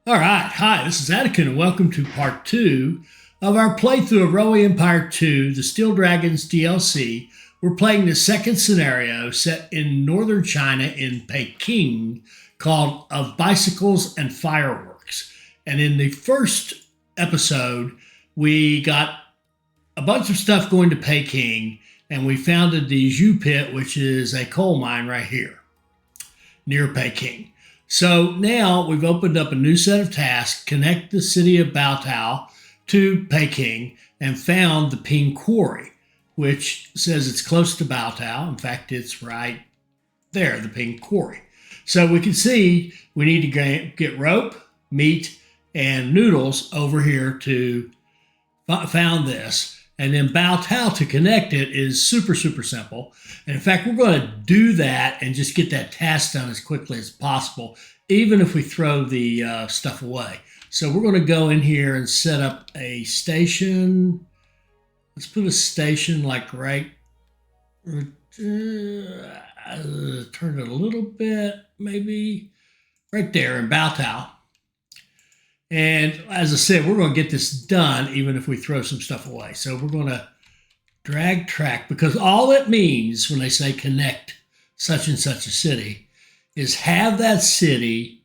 All right. Hi, this is Anakin, and welcome to part two of our playthrough of Railway Empire 2, the Steel Dragons DLC. We're playing the second scenario set in northern China in Peking called Of Bicycles and Fireworks. And in the first episode, we got a bunch of stuff going to Peking, and we founded the Zhu Pit, which is a coal mine right here near Peking. So now we've opened up a new set of tasks, connect the city of Baotao to Peking, and found the Ping Quarry, which says it's close to Baotao. In fact, it's right there, the Ping Quarry. So we can see we need to get rope, meat, and noodles over here to found this. And then Baotao to connect it is super, super simple. And in fact, we're going to do that and just get that task done as quickly as possible, even if we throw the stuff away. So we're going to go in here and set up a station. Let's put a station like right, turn it a little bit, maybe right there in Baotao. And as I said, we're going to get this done even if we throw some stuff away. So we're going to drag track, because all it means when they say connect such and such a city is have that city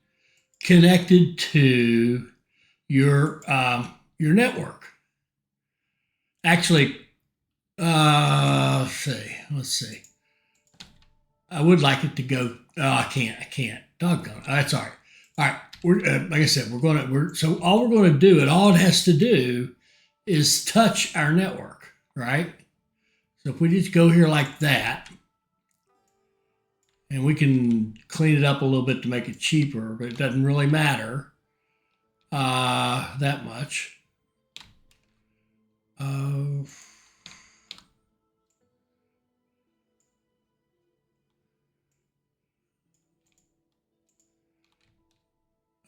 connected to your network. Actually, let's see. I would like it to go. Oh, I can't. Doggone. That's all right. All right. We're like I said, so all we're going to do, and all it has to do is touch our network, right? So if we just go here like that, and we can clean it up a little bit to make it cheaper, but it doesn't really matter that much.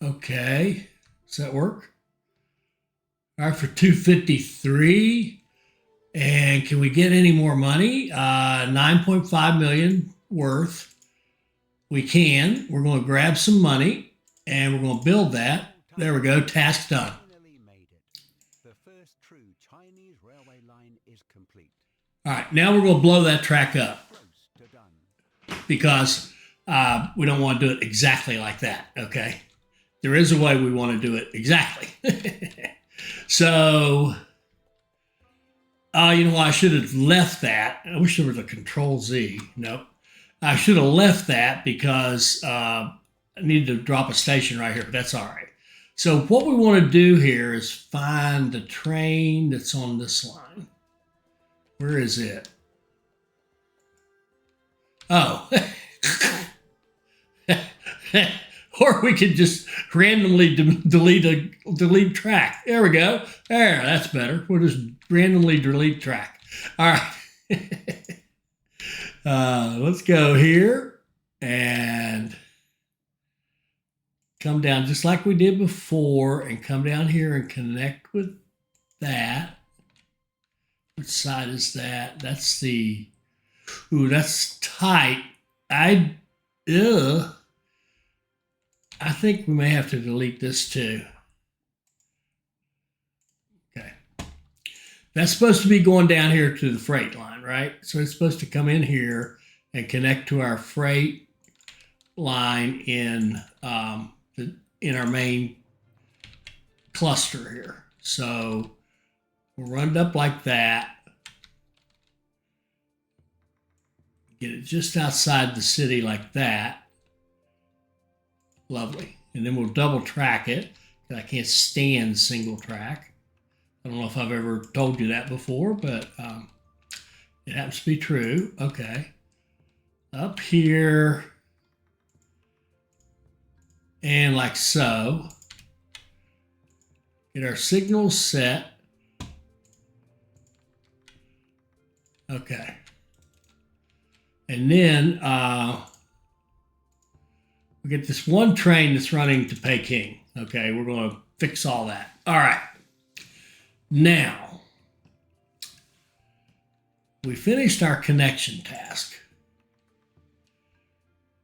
Okay, does that work? All right, for 253. And can we get any more money? 9.5 million worth. We can. We're going to grab some money and we're going to build that. There we go. Task done. All right, now we're going to blow that track up because we don't want to do it exactly like that, okay? There is a way we want to do it exactly. So, you know what? I should have left that. I wish there was a Control Z. Nope. I should have left that because I needed to drop a station right here, but that's all right. So what we want to do here is find the train that's on this line. Where is it? Oh. Or we could just randomly delete track. There we go. There, that's better. We'll just randomly delete track. All right. Let's go here and come down just like we did before and come down here and connect with that. Which side is that? That's the, that's tight. I think we may have to delete this too. Okay. That's supposed to be going down here to the freight line, right? So it's supposed to come in here and connect to our freight line in our main cluster here. So we'll run it up like that. Get it just outside the city like that. Lovely. And then we'll double track it. I can't stand single track. I don't know if I've ever told you that before, but it happens to be true. Okay. Up here. And like so. Get our signals set. Okay. And then we get this one train that's running to Peking. Okay, we're going to fix all that. All right. Now, we finished our connection task.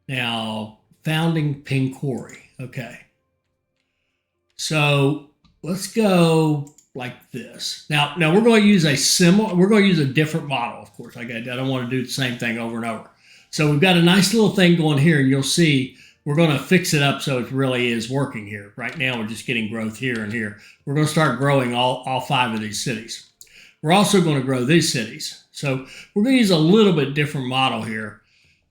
Now, founding Ping Quarry. Okay. So let's go like this. Now we're going to use a similar. We're going to use a different model, of course. I don't want to do the same thing over and over. So we've got a nice little thing going here, and you'll see we're going to fix it up so it really is working here. Right now, we're just getting growth here and here. We're going to start growing all 5 of these cities. We're also going to grow these cities. So we're going to use a little bit different model here.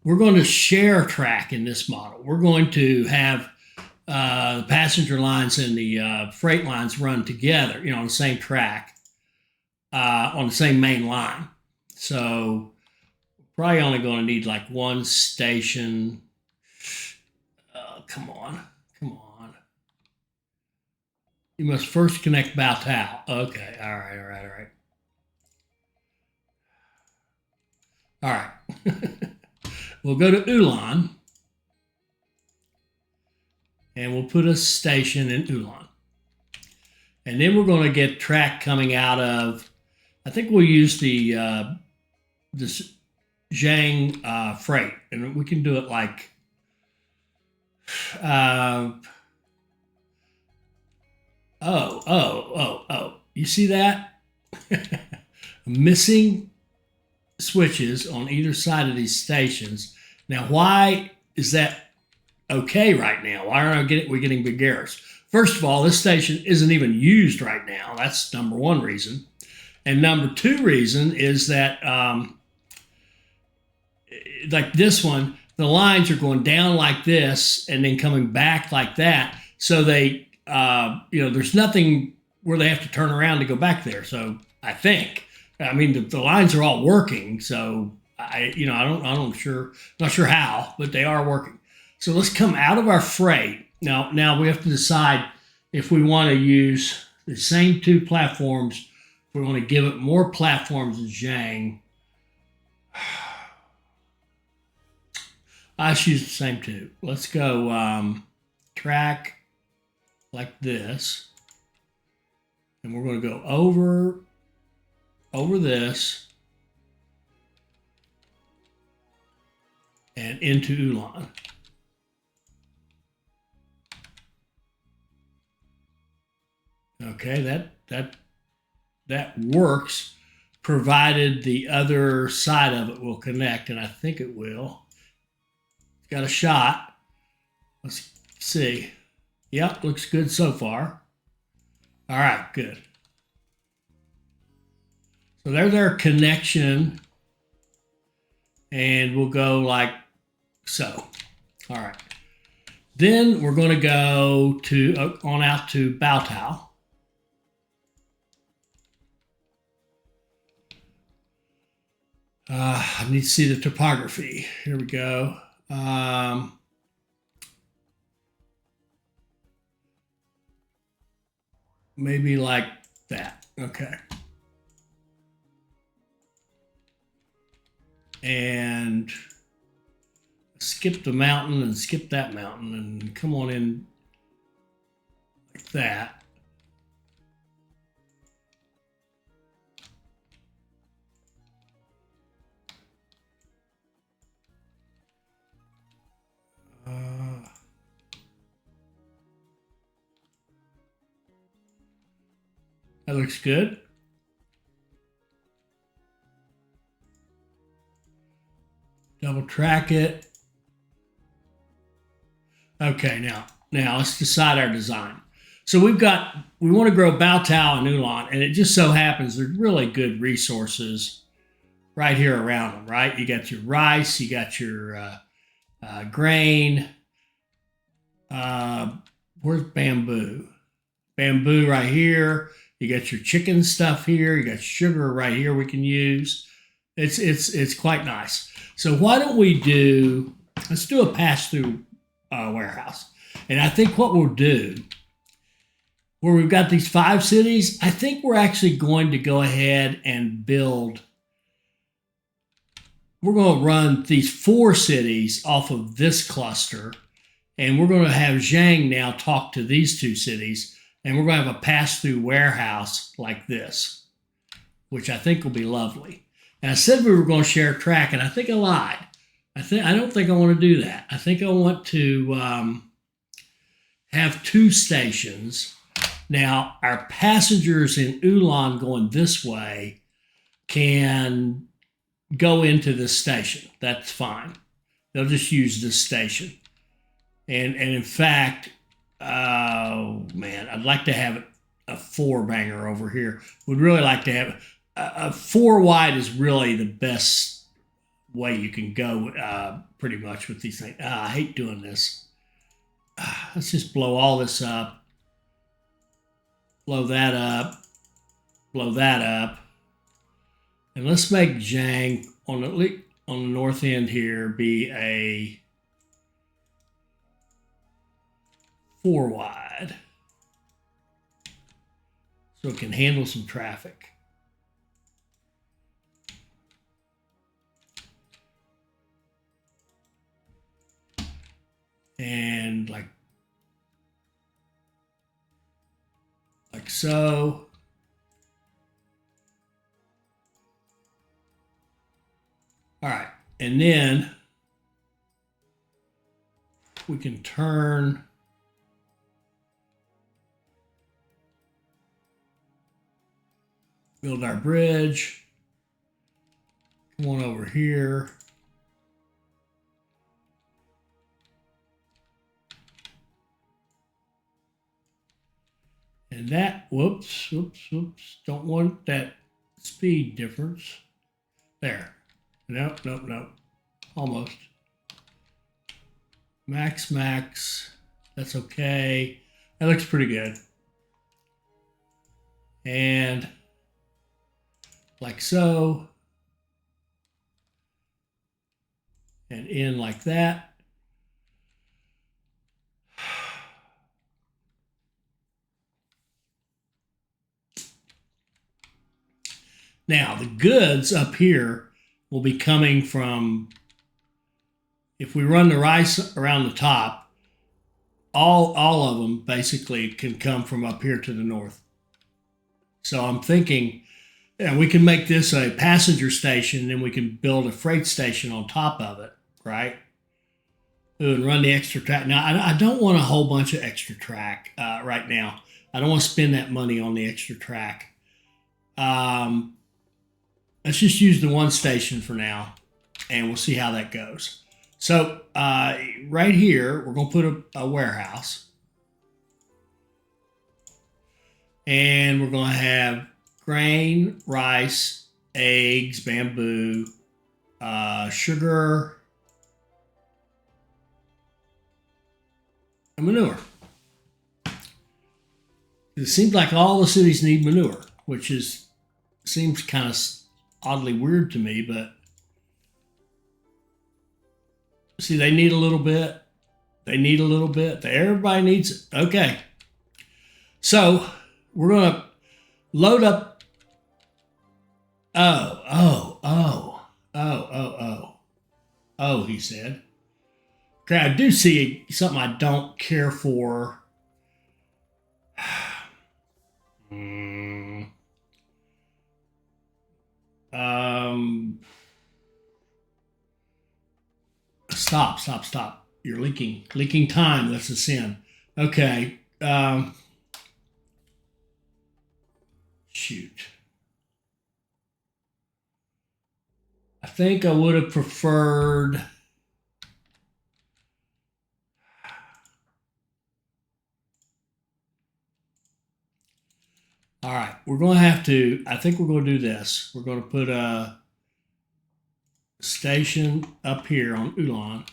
We're going to share track in this model. We're going to have the passenger lines and the freight lines run together, on the same track, on the same main line. So probably only going to need like one station. Come on. You must first connect Baotao. Okay, all right. All right. We'll go to Ulan, and we'll put a station in Ulan. And then we're going to get track coming out of, I think we'll use this Zhang freight, and we can do it like, you see that? Missing switches on either side of these stations. Now, why is that okay right now? Why aren't we getting big errors? First of all, this station isn't even used right now. That's number one reason. And number two reason is that, like this one, the lines are going down like this and then coming back like that. So they, there's nothing where they have to turn around to go back there. So I think, the lines are all working. So I'm not sure how, but they are working. So let's come out of our freight. Now we have to decide if we want to use the same 2 platforms, if we want to give it more platforms than Zhang. I choose the same 2. Let's go track like this. And we're going to go over this and into Ulan. Okay, that works, provided the other side of it will connect, and I think it will. It's got a shot. Let's see. Yep, looks good so far. All right, good. So there's our connection, and we'll go like so. All right. Then we're going to go on out to Baotao. I need to see the topography. Here we go. Maybe like that. Okay. And skip the mountain and skip that mountain and come on in like that. That looks good. Double track it. Okay, now let's decide our design. So we want to grow Baotao and Ulan, and it just so happens there's really good resources right here around them, right? You got your rice, you got your grain. Where's bamboo? Bamboo right here. You got your chicken stuff here. You got sugar right here we can use. It's quite nice. So why don't let's do a pass-through warehouse. And I think what we'll do, where we've got these 5 cities, I think we're actually going to go ahead and we're going to run these 4 cities off of this cluster, and we're going to have Zhang now talk to these 2 cities, and we're going to have a pass-through warehouse like this, which I think will be lovely. And I said we were going to share track, and I think I lied. I don't think I want to do that. I think I want to have 2 stations Now, our passengers in Ulan going this way can go into this station. That's fine. They'll just use this station. And in fact, oh man, I'd like to have a four banger over here. Would really like to have a four wide is really the best way you can go pretty much with these things. I hate doing this. Let's just blow all this up. Blow that up. Blow that up. And let's make Zhang on the north end here be a 4 wide. So it can handle some traffic. And like so. All right, and then we can turn build our bridge. Come on over here. And that, whoops, don't want that speed difference. There. Nope. Almost. Max. That's okay. That looks pretty good. And like so. And in like that. Now, the goods up here will be coming from, if we run the rice around the top, all of them basically can come from up here to the north. So I'm thinking, we can make this a passenger station, and then we can build a freight station on top of it, right? And run the extra track. Now, I don't want a whole bunch of extra track right now. I don't want to spend that money on the extra track. Let's just use the one station for now, and we'll see how that goes. So right here, we're going to put a warehouse. And we're going to have grain, rice, eggs, bamboo, sugar, and manure. It seems like all the cities need manure, which seems kind of oddly weird to me, but see, they need a little bit. They need a little bit. Everybody needs it. Okay. So we're going to load up. Oh, he said. Okay, I do see something I don't care for. Stop. You're leaking time. That's a sin. Okay. Shoot. I think I would have preferred. All right, we're going to have to, I think we're going to do this. We're going to put a station up here on Ulan.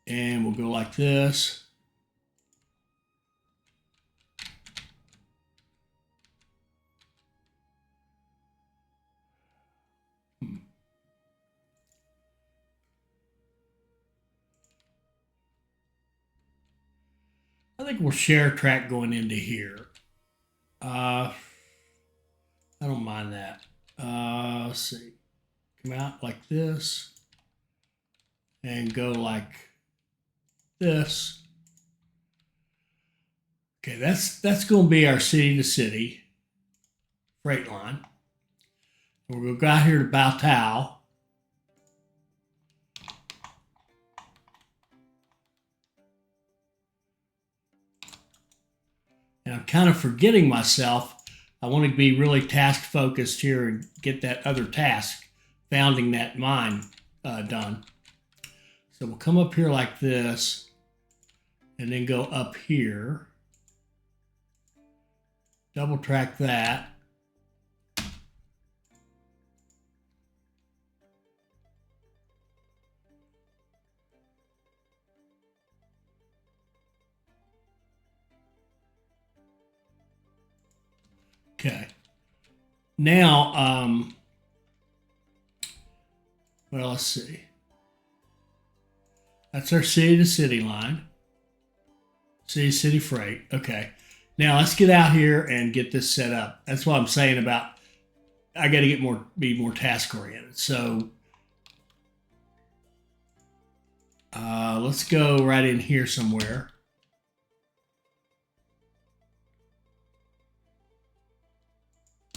And we'll go like this. I think we'll share track going into here. I don't mind that. Let's see. Come out like this and go like this. Okay, that's going to be our city to city freight line. We're going to go out here to Baotao. I'm kind of forgetting myself. I want to be really task focused here and get that other task, founding that mine, done. So we'll come up here like this and then go up here. Double track that. Okay. Now, well, let's see. That's our city to city line. City freight. Okay. Now let's get out here and get this set up. That's what I'm saying about I got to be more task oriented. So let's go right in here somewhere.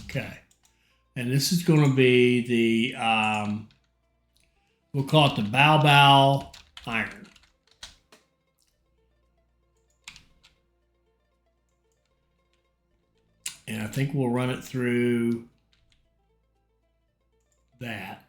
Okay. And this is going to be the, we'll call it the bow iron. And I think we'll run it through that.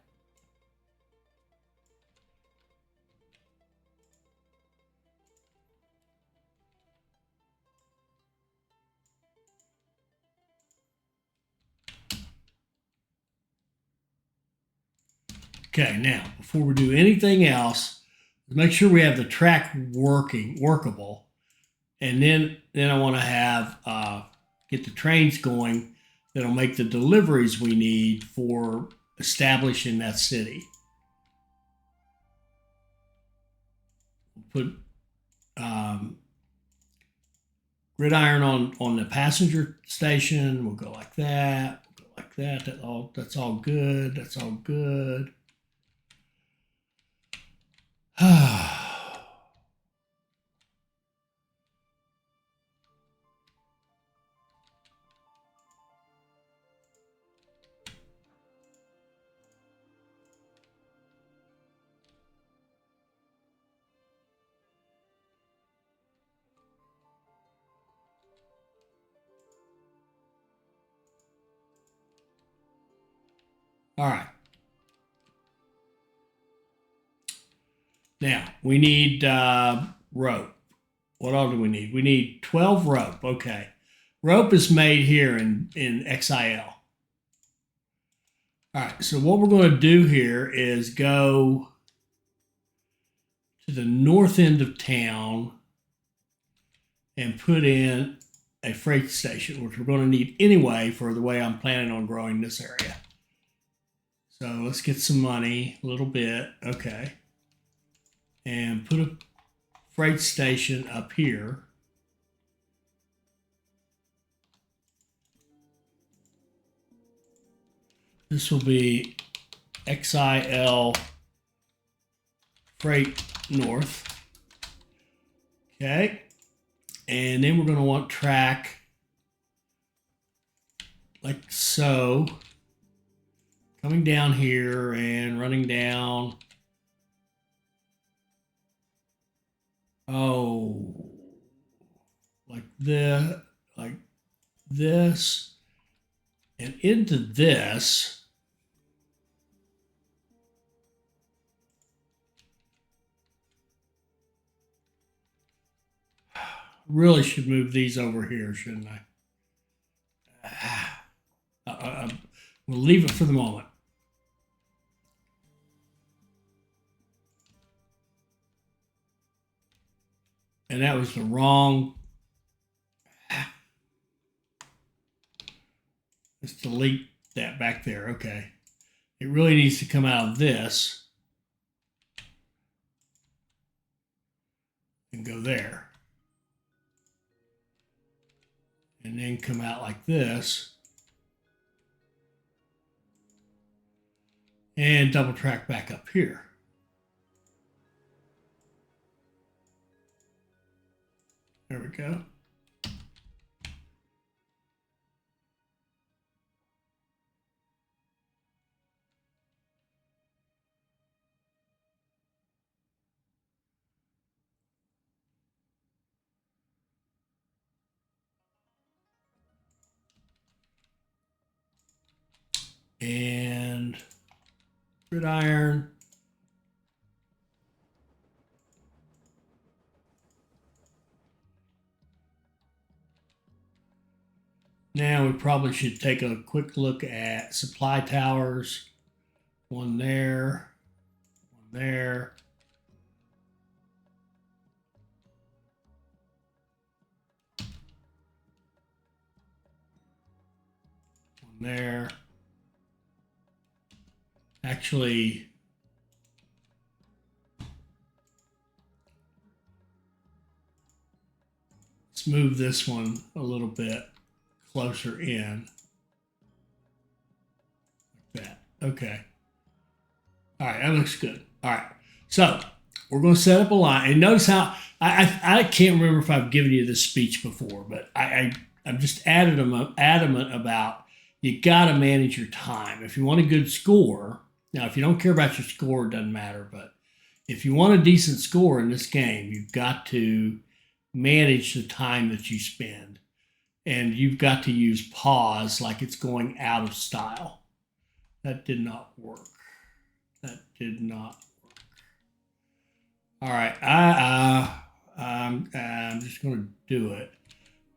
Okay, now before we do anything else, make sure we have the track workable, and then I want to have get the trains going that'll make the deliveries we need for establishing that city. We'll put gridiron on the passenger station. We'll go like that. We'll go like that. That's all good. That's all good. All right. Now we need rope. What all do we need? We need 12 rope. Okay. Rope is made here in XIL. All right. So what we're going to do here is go to the north end of town and put in a freight station, which we're going to need anyway for the way I'm planning on growing this area. So let's get some money, a little bit. Okay. And put a freight station up here. This will be XIL Freight North. Okay. And then we're going to want track like so. Coming down here and running down. Oh, like this, and into this. Really should move these over here, shouldn't I? We'll leave it for the moment. And that was the wrong. Let's delete that back there. Okay. It really needs to come out of this and go there. And then come out like this. And double track back up here. There we go. and gridiron. Now we probably should take a quick look at supply towers. One there, one there. One there. Actually, let's move this one a little bit closer in. Like that. Okay. All right, that looks good. All right. So we're going to set up a line. And notice how I can't remember if I've given you this speech before, but I'm just adamant about you got to manage your time. If you want a good score, now if you don't care about your score, it doesn't matter. But if you want a decent score in this game, you've got to manage the time that you spend. And you've got to use pause like it's going out of style. That did not work. That did not work. All right, I'm just going to do it.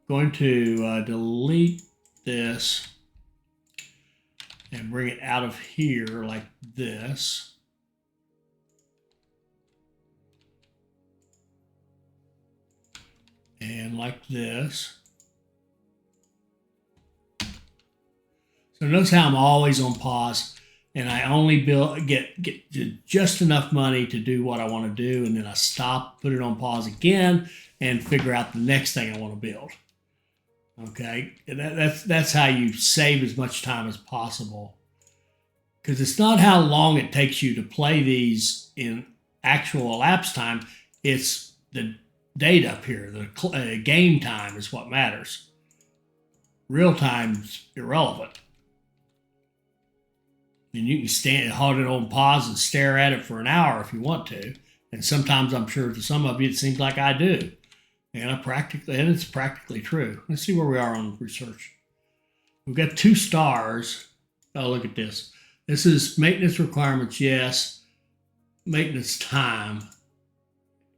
Going to delete this and bring it out of here like this. And like this. So notice how I'm always on pause, and I only get just enough money to do what I want to do, and then I stop, put it on pause again, and figure out the next thing I want to build. Okay, that's how you save as much time as possible, because it's not how long it takes you to play these in actual elapsed time. It's the date up here. The game time is what matters. Real time's irrelevant. And you can hold it on pause and stare at it for an hour if you want to. And sometimes I'm sure to some of you it seems like I do. And it's practically true. Let's see where we are on research. We've got 2 stars. Oh, look at this. This is maintenance requirements, yes. Maintenance time,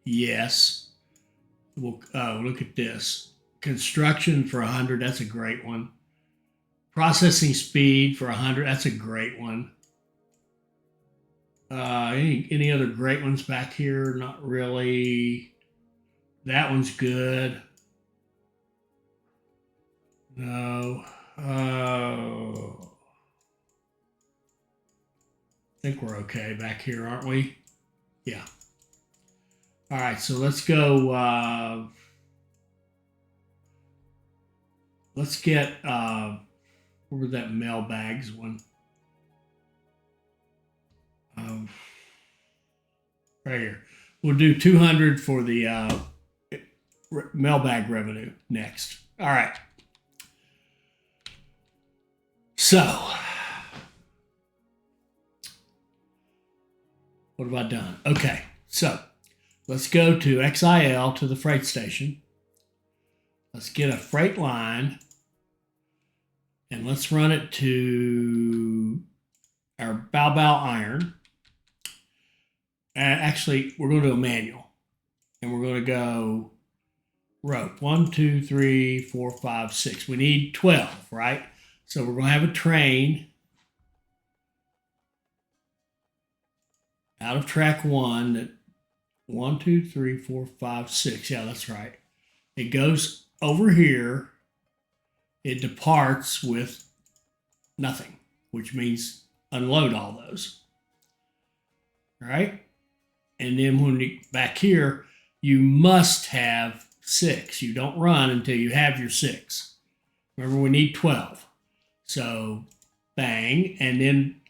yes. Look at this. Construction for 100, that's a great one. Processing speed for 100, that's a great one. Any other great ones back here? Not really. That one's good. No. Oh. I think we're okay back here, aren't we? Yeah. All right, so let's go. Let's get, where was that mailbags one? Right here. We'll do 200 for the mailbag revenue next. All right. So, what have I done? Okay, so let's go to XIL to the freight station. Let's get a freight line and let's run it to our bow iron. Actually, we're going to do a manual and we're going to go rope 1, 2, 3, 4, 5, 6. We need 12, right? So we're going to have a train out of track 1 that 1, 2, 3, 4, 5, 6. Yeah, that's right. It goes over here. It departs with nothing, which means unload all those. All right. And then when you back here, you must have 6. You don't run until you have your 6. Remember, we need 12. So bang. And then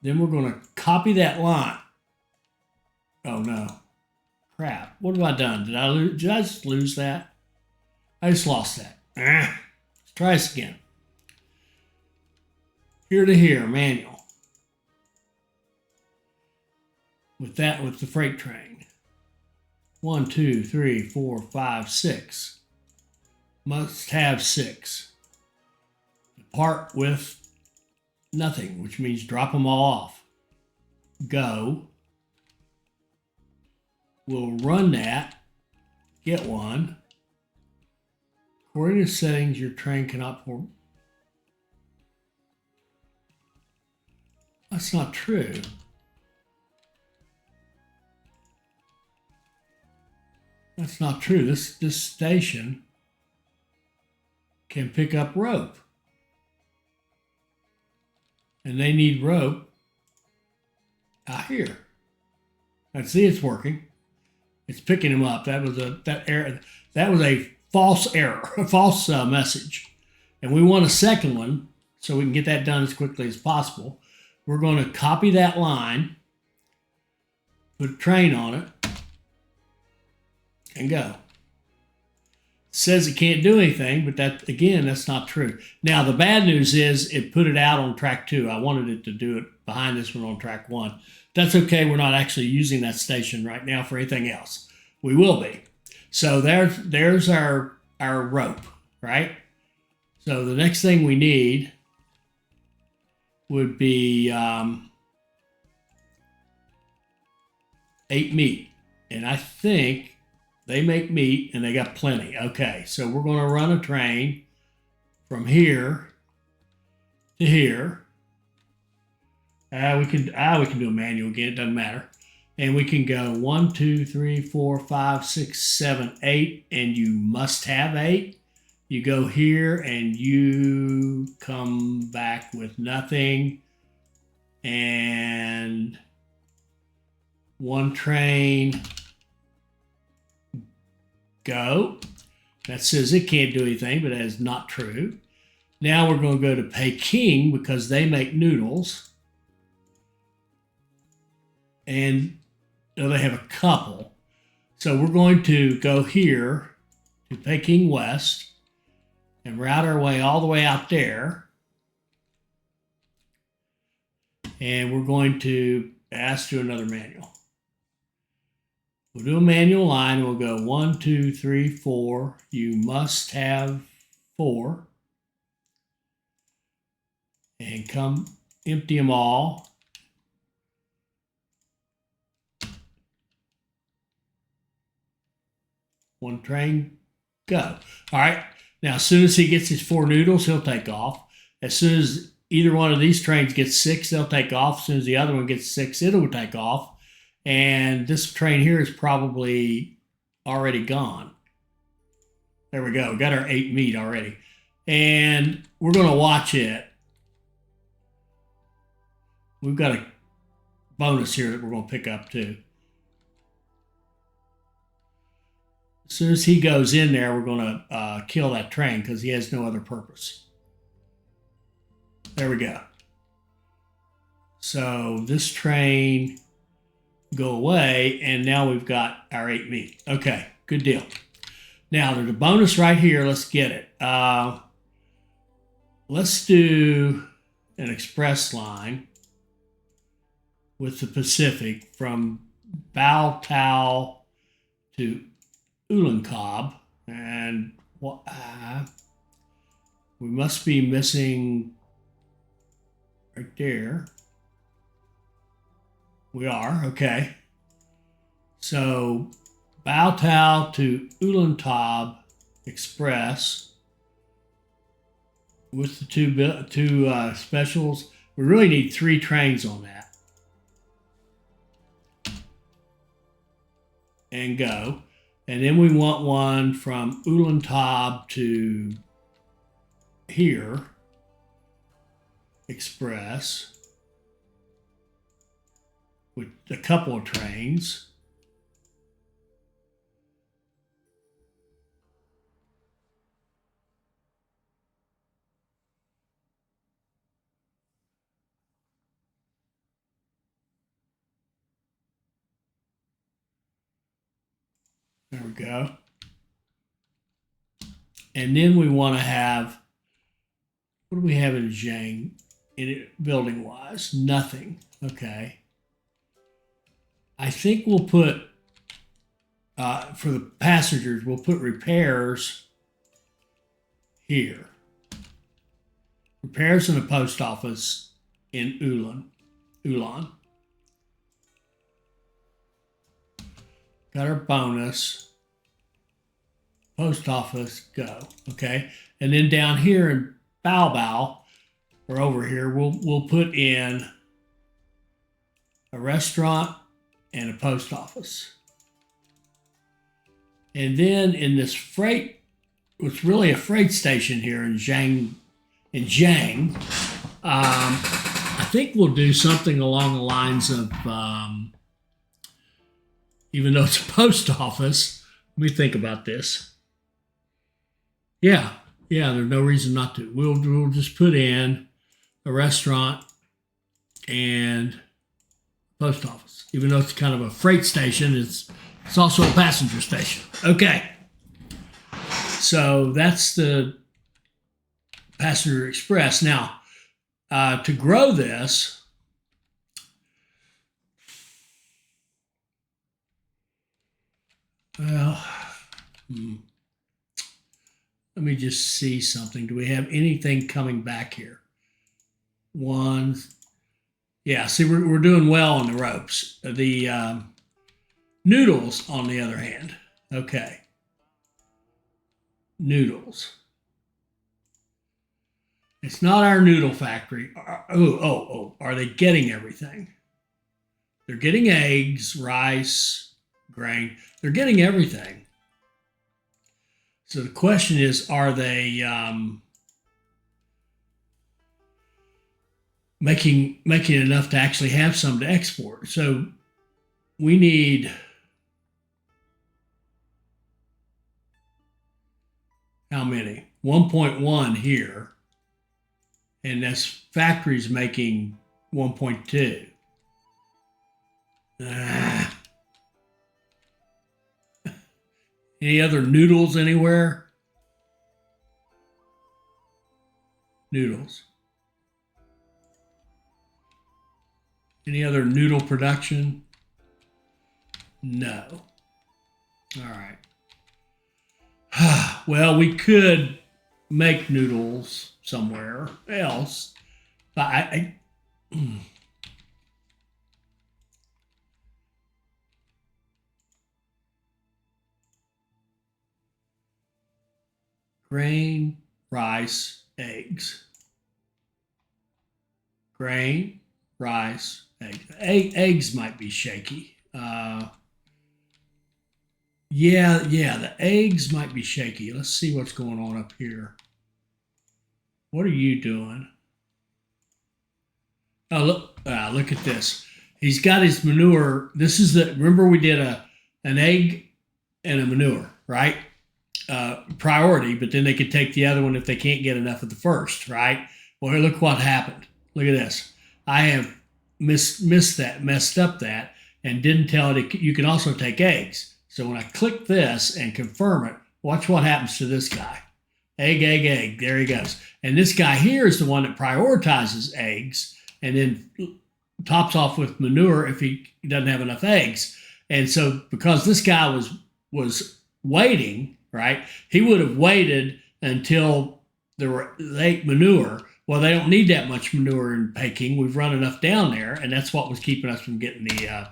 we're going to copy that line. Oh, no. Crap. What have I done? Did I just lose that? I just lost that. Let's try this again. Here to here, manual. With the freight train. 1, 2, 3, 4, 5, 6. Must have 6. Depart with nothing, which means drop them all off. Go. We'll run that. Get one. According to settings, your train cannot pour. That's not true. That's not true. This station can pick up rope. And they need rope out here. I see it's working. It's picking them up. That was a false error, a false message. And we want a second one so we can get that done as quickly as possible. We're going to copy that line, put a train on it, and go. It says it can't do anything, but that's not true. Now, the bad news is it put it out on track 2. I wanted it to do it behind this one on track 1. That's okay. We're not actually using that station right now for anything else. We will be. So there's our rope, right? So the next thing we need would be 8 meat. And I think they make meat and they got plenty. Okay, so we're going to run a train from here to here. We can do a manual again. It doesn't matter. And we can go 1, 2, 3, 4, 5, 6, 7, 8, and you must have 8. You go here and you come back with nothing. And one train, go. That says it can't do anything, but that is not true. Now we're going to go to Peking because they make noodles. And they have a couple. So we're going to go here to Peking West and route our way all the way out there. And we're going to ask to another manual. We'll do a manual line. We'll go 1, 2, 3, 4. You must have 4. And come empty them all. One train, go. All right. Now, as soon as he gets his 4 noodles, he'll take off. As soon as either one of these trains gets 6, they'll take off. As soon as the other one gets 6, it'll take off. And this train here is probably already gone. There we go. We got our 8 meat already. And we're going to watch it. We've got a bonus here that we're going to pick up too. As soon as he goes in there, we're going to kill that train because he has no other purpose. There we go. So this train go away, and now we've got our 8 meat. Okay, good deal. Now, there's a bonus right here. Let's get it. Let's do an express line with the Pacific from Bao Tao to Ulaanbaatar, and we must be missing right there. We are, okay. So Bao Tao to Ulaanbaatar Express with the two specials. We really need 3 trains on that. And go. And then we want one from Ulaanbaatar to here, Express, with a couple of trains. There we go. And then we want to have, what do we have in Zhang building wise? Nothing. Okay. I think we'll put, for the passengers, we'll put repairs here. Repairs in a post office in Ulan. Got our bonus. Post office, go. Okay. And then down here in Bao, or over here, we'll put in a restaurant and a post office. And then in this freight, it's really a freight station here in Jiang. I think we'll do something along the lines of, even though it's a post office, let me think about this. Yeah, there's no reason not to. We'll just put in a restaurant and post office. Even though it's kind of a freight station, it's also a passenger station. Okay. So that's the passenger express. Now, to grow this, well, let me just see something. Do we have anything coming back here? One. Yeah, see, we're doing well on the ropes. The noodles, on the other hand. Okay. Noodles. It's not our noodle factory. Are they getting everything? They're getting eggs, rice, grain. They're getting everything. So the question is, are they making enough to actually have some to export? So we need, how many? 1.1 here. And this factory's making 1.2. Any other noodles anywhere? Noodles. Any other noodle production? No. All right. Well, we could make noodles somewhere else, but grain, rice, eggs. Grain, rice, eggs. Eggs might be shaky. Yeah, the eggs might be shaky. Let's see what's going on up here. What are you doing? Oh, look at this. He's got his manure. This is remember we did an egg and a manure, right? Priority, but then they could take the other one if they can't get enough of the first, right? Well, here, look what happened. Look at this. I have messed up that, and didn't tell it you can also take eggs. So when I click this and confirm it, watch what happens to this guy. Egg, egg, egg. There he goes. And this guy here is the one that prioritizes eggs and then tops off with manure if he doesn't have enough eggs. And so because this guy was waiting, right, he would have waited until they ate manure. Well, they don't need that much manure in Peking. We've run enough down there, and that's what was keeping us from getting the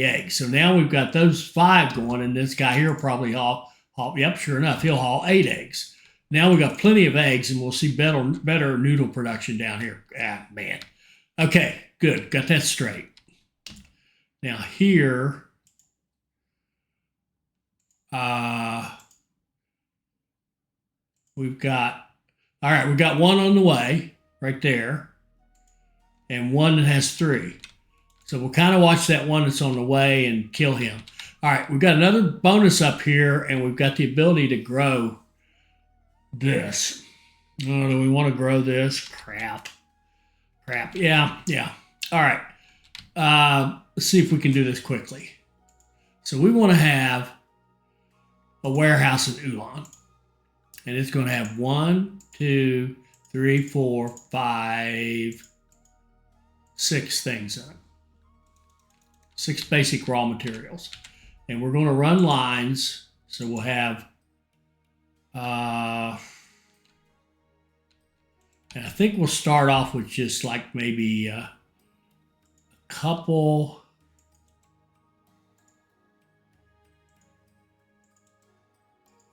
eggs. So now we've got those 5 going, and this guy here will probably haul. Yep, sure enough, he'll haul 8 eggs. Now we've got plenty of eggs, and we'll see better noodle production down here. Ah, man. Okay, good. Got that straight. Now here, we've got one on the way right there, and one that has 3. So we'll kind of watch that one that's on the way and kill him. All right, we've got another bonus up here, and we've got the ability to grow this. Oh, do we want to grow this? Crap. Yeah. All right. Let's see if we can do this quickly. So we want to have a warehouse in Ulan. And it's going to have 1, 2, 3, 4, 5, 6 things in it. 6 basic raw materials. And we're going to run lines. So we'll have And I think we'll start off with just like maybe a couple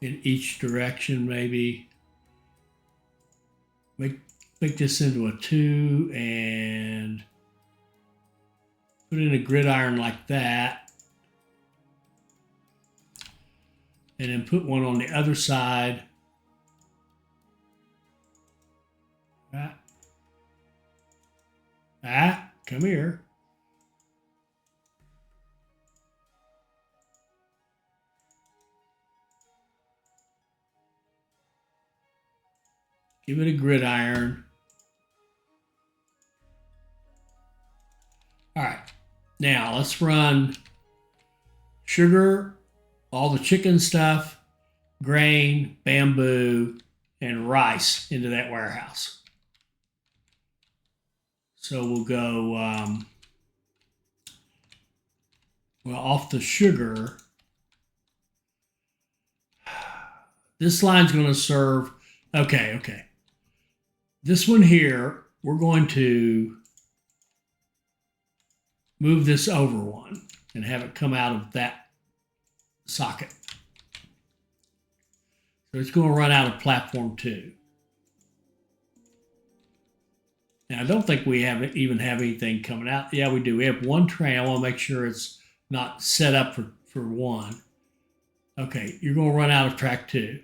in each direction, maybe. Make this into a 2 and put in a gridiron like that. And then put one on the other side. Come here. Give it a gridiron. All right. Now let's run sugar, all the chicken stuff, grain, bamboo, and rice into that warehouse. So we'll go, well, off the sugar. This line's going to serve, okay. This one here, we're going to move this over one and have it come out of that socket. So it's going to run out of platform 2. Now, I don't think we even have anything coming out. Yeah, we do. We have one train. I want to make sure it's not set up for one. Okay, you're going to run out of track 2.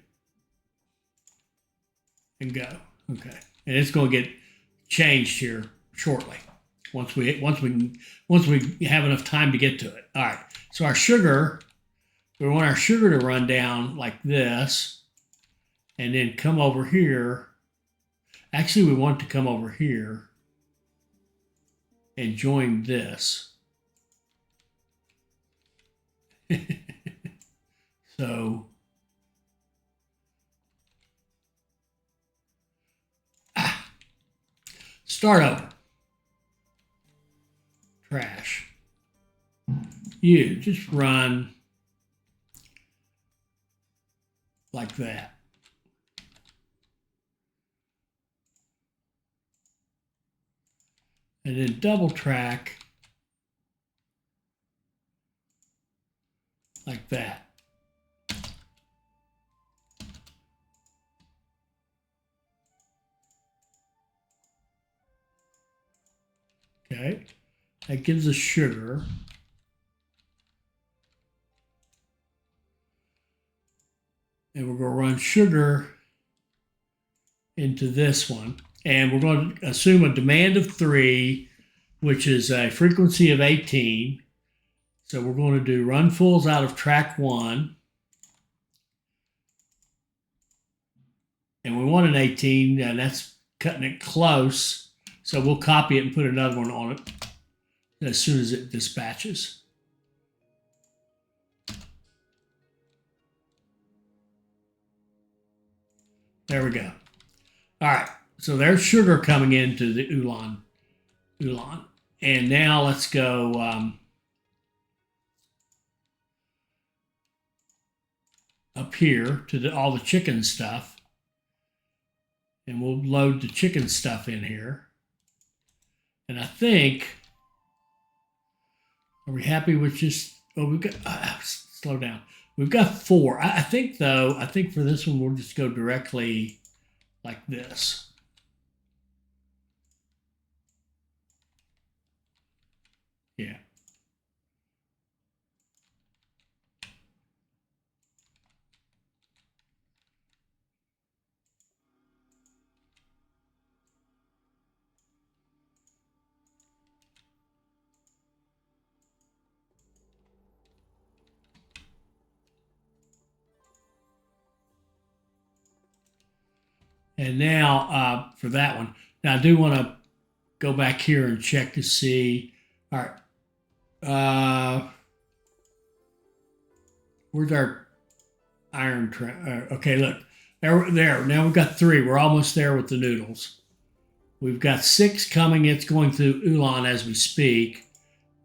And go. Okay. And it's going to get changed here shortly. Once we have enough time to get to it. All right. So our sugar, we want our sugar to run down like this and then come over here. Actually, we want to come over here and join this. So start over. Trash. You just run like that. And then double track like that. Okay, that gives us sugar. And we're going to run sugar into this one. And we're going to assume a demand of 3, which is a frequency of 18. So we're going to do run fulls out of track 1. And we want an 18, and that's cutting it close. So we'll copy it and put another one on it as soon as it dispatches. There we go. All right. So there's sugar coming into the ulan. And now let's go up here to all the chicken stuff. And we'll load the chicken stuff in here. And I think, are we happy with just, oh, we've got, slow down. We've got 4. I think for this one, we'll just go directly like this. Yeah. And now for that one, now I do want to go back here and check to see. All right. Where's our iron tray? Okay, look. There. Now we've got 3. We're almost there with the noodles. We've got 6 coming. It's going through ulan as we speak.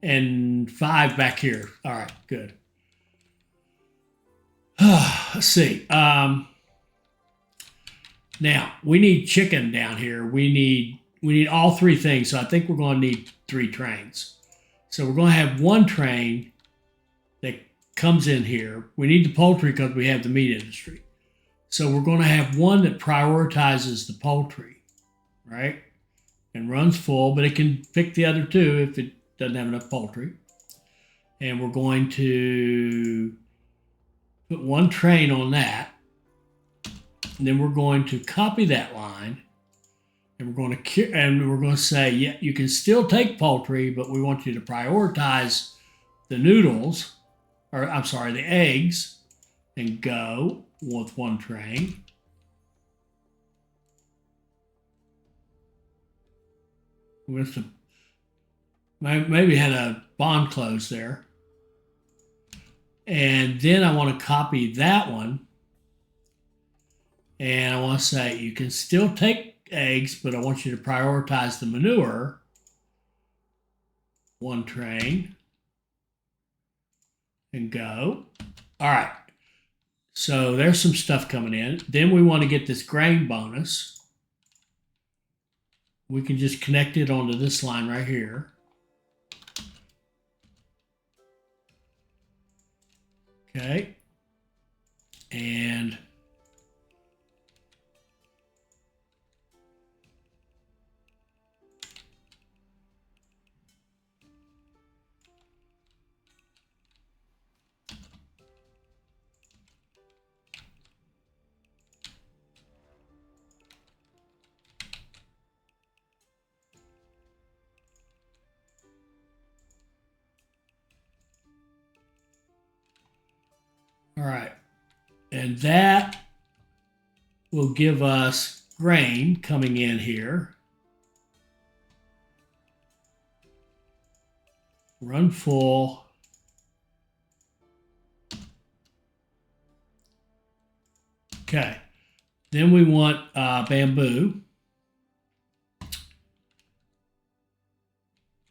And 5 back here. All right, good. Let's see. Now we need chicken down here. We need all three things. So I think we're going to need 3 trains. So we're going to have 1 train that comes in here. We need the poultry because we have the meat industry. So we're going to have one that prioritizes the poultry, right? And runs full, but it can pick the other 2 if it doesn't have enough poultry. And we're going to put 1 train on that. And then we're going to copy that line, and we're going to say, yeah, you can still take poultry, but we want you to prioritize the noodles, or I'm sorry, the eggs, and go with 1 train. With the maybe had a bond close there, and then I want to copy that one. And I want to say you can still take eggs, but I want you to prioritize the manure. 1 train. And go. All right. So there's some stuff coming in. Then we want to get this grain bonus. We can just connect it onto this line right here. Okay. And all right. And that will give us grain coming in here. Run full. Okay. Then we want bamboo.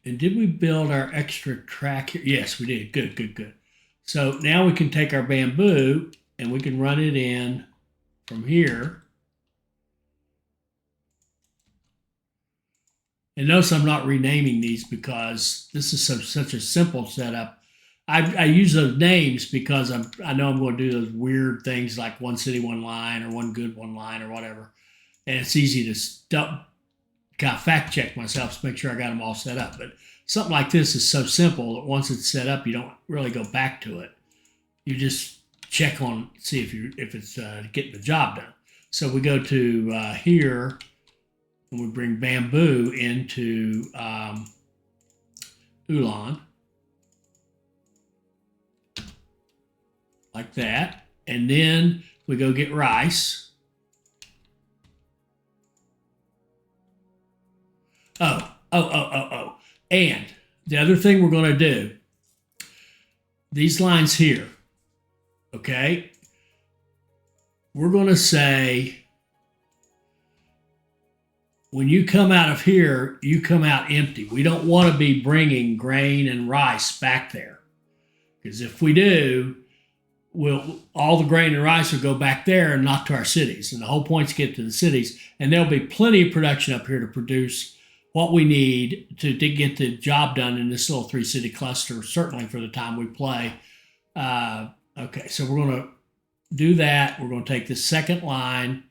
And did we build our extra track here? Yes, we did. Good, good, good. So now we can take our bamboo and we can run it in from here. And notice I'm not renaming these because this is such a simple setup. I use those names because I know I'm going to do those weird things like 1 city, 1 line, or 1 good, 1 line, or whatever. And it's easy to kind of fact check myself to make sure I got them all set up. But something like this is so simple that once it's set up, you don't really go back to it. You just check on, see if it's getting the job done. So we go to here, and we bring bamboo into Ulan, like that. And then we go get rice. Oh. And the other thing we're going to do, these lines here, okay, we're going to say, when you come out of here, you come out empty. We don't want to be bringing grain and rice back there. Because if we do, all the grain and rice will go back there and not to our cities. And the whole point is to get to the cities. And there'll be plenty of production up here to produce what we need to get the job done in this little 3-city cluster, certainly for the time we play. Okay, so we're going to do that. We're going to take the second line,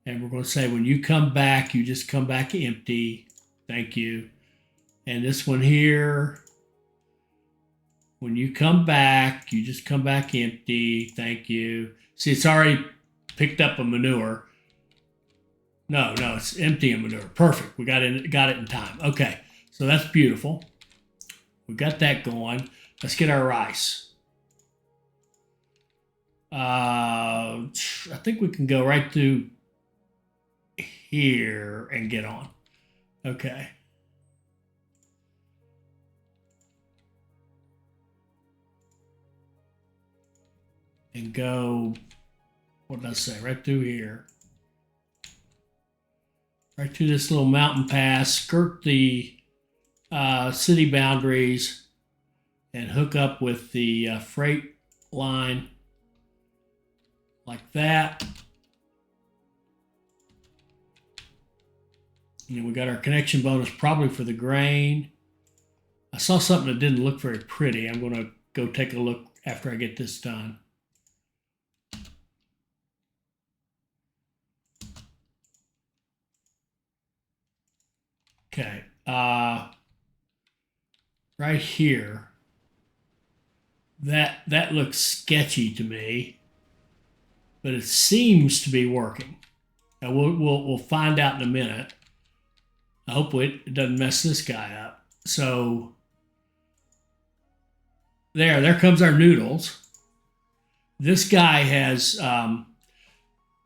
and we're going to say, when you come back, you just come back empty. Thank you. And this one here, when you come back, you just come back empty. Thank you. See, it's already picked up a manure. No, it's empty and manure. Perfect. We got it in time. Okay, so that's beautiful. We got that going. Let's get our rice. I think we can go right through here and get on. Okay. And go, what did I say? Right through here. Right through this little mountain pass, skirt the city boundaries, and hook up with the freight line like that. And we got our connection bonus probably for the grain. I saw something that didn't look very pretty. I'm going to go take a look after I get this done. Okay. Right here. That looks sketchy to me, but it seems to be working. Now we'll find out in a minute. I hope it doesn't mess this guy up. So there comes our noodles. This guy has,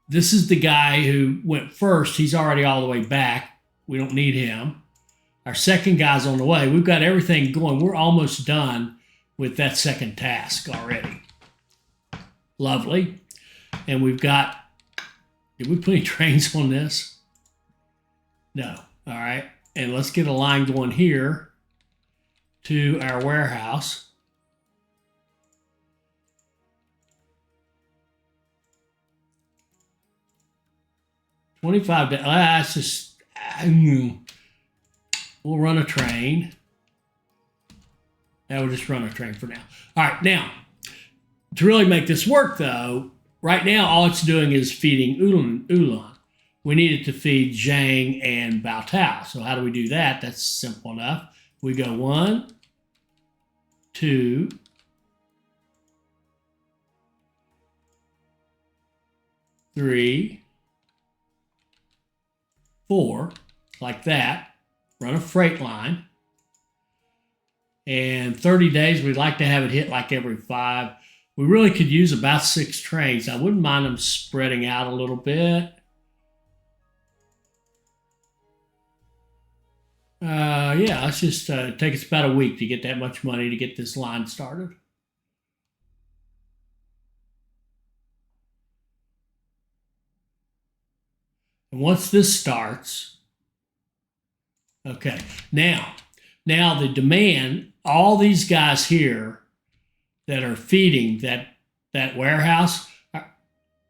this is the guy who went first. He's already all the way back. We don't need him. Our second guy's on the way. We've got everything going. We're almost done with that second task already. Lovely. And we've got, did we put any trains on this? No. All right. And let's get a line going here to our warehouse. $25. That's just, we'll run a train. We'll just run a train for now. All right. Now, to really make this work, though, right now, all it's doing is feeding Ulan. We need it to feed Zhang and Bao Tao. So how do we do that? That's simple enough. We go 1, 2, 3, 4, like that. Run a freight line. And 30 days, we'd like to have it hit like every 5. We really could use about 6 trains. I wouldn't mind them spreading out a little bit. Yeah, let's just take us about a week to get that much money to get this line started. And once this starts, okay, now the demand, all these guys here that are feeding that warehouse